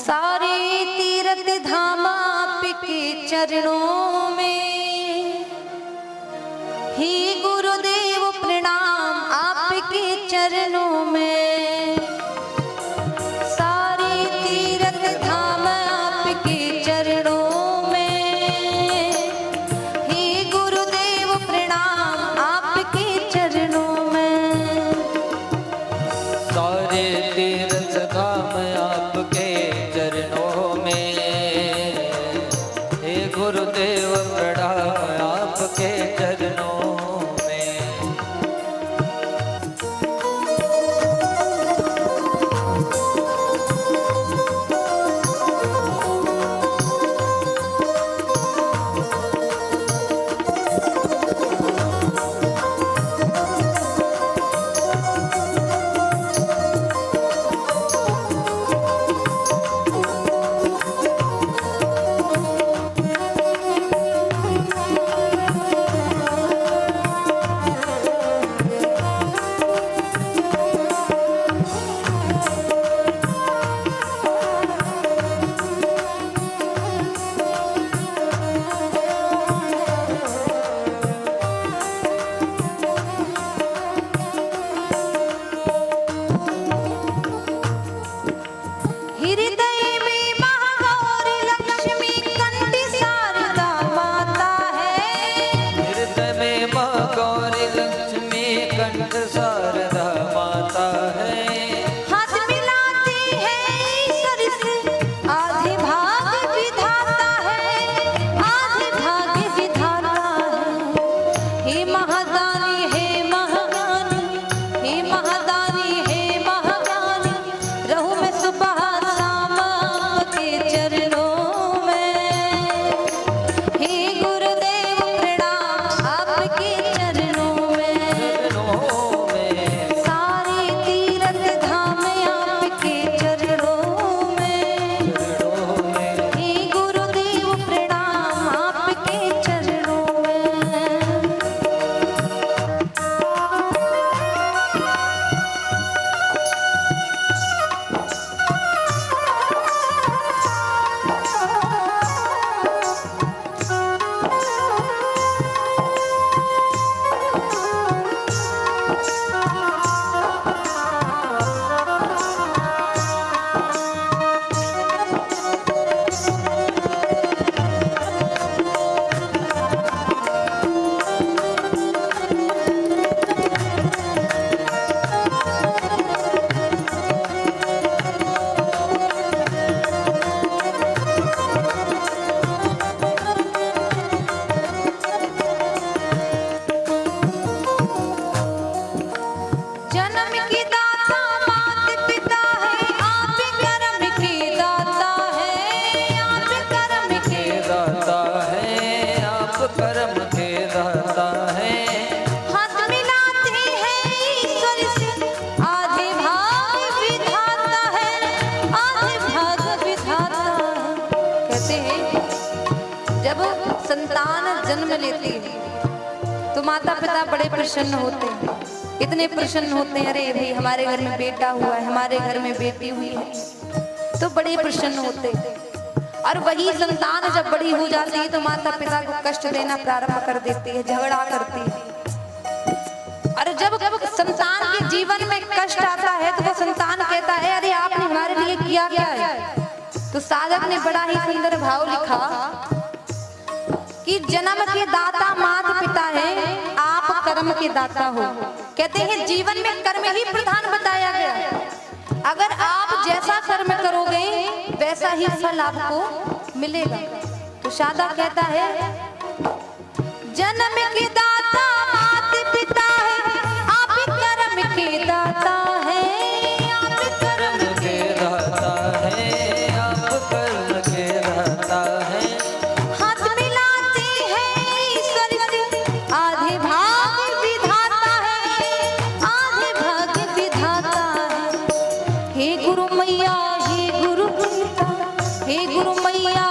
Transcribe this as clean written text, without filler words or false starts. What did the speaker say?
सारे तीर्थ धाम आपके चरणों में, हे गुरुदेव प्रणाम आपके चरणों में। सारे तीर्थ धाम आपके चरणों में, हे गुरुदेव प्रणाम आपके चरणों में। सारे तीर्थ धाम आपके चरणों में, हे गुरुदेव प्रणाम आपके चरणों में। हृदय में महागौरी लक्ष्मी कंठ शारदा माता है। हृदय में माँ गौरी लक्ष्मी कंठ शारदा माता है। हाथ मिलाती है ईश्वर से आधे भाग विधाता है, आधे भाग विधाता है। हे महादानी हे महादानी, हे महादानी हे महादानी, रहूं मैं सुबह शाम आपके चरणों में। हे गुरुदेव प्रणाम आपके चरणों में। चरणों में सारे तीर्थ धाम आपके चरणों में, चरणों में हे गुरुदेव प्रणाम आपके चरणों में। जन्म के दाता मात पिता है, आप कर्म के दाता है, आप कर्म के दाता है, आप कर्म के दाता है। हाथ मिलाते हैं ईश्वर से आधे भाग विधाता है, आधे भाग विधाता है। कहते हैं जब संतान जन्म लेती है तो माता पिता बड़े प्रसन्न होते हैं, इतने प्रसन्न होते हैं, अरे भाई हमारे घर में बेटा हुआ है, हमारे घर में बेटी हुई है, तो बड़े प्रसन्न होते हैं। और वही संतान जब बड़ी हो जाती है तो माता पिता को कष्ट देना प्रारंभ कर देती है, झगड़ा करती है। और जब संतान के जीवन में कष्ट आता है तो वो संतान कहता है अरे आपने हमारे लिए किया क्या है। तो साधक ने बड़ा ही सुंदर भाव लिखा कि जन्म के दाता माता पिता है, आप कर्म के दाता हो। कहते हैं जीवन में कर्म ही प्रधान बताया गया। अगर आप जैसा कर्म करोगे वैसा ही फल आपको मिलेगा। तो साधा कहता है जन्म के दाता माता पिता है, आप कर्म के दाता है, आप कर्म के दाता है, आप कर्म के दाता है। हाथ मिलाते हैं ईश्वर से आधे भाग विधाता है, आधे भाग विधाता है। हे गुरु मैया हे गुरु पिता, हे गुरु मैया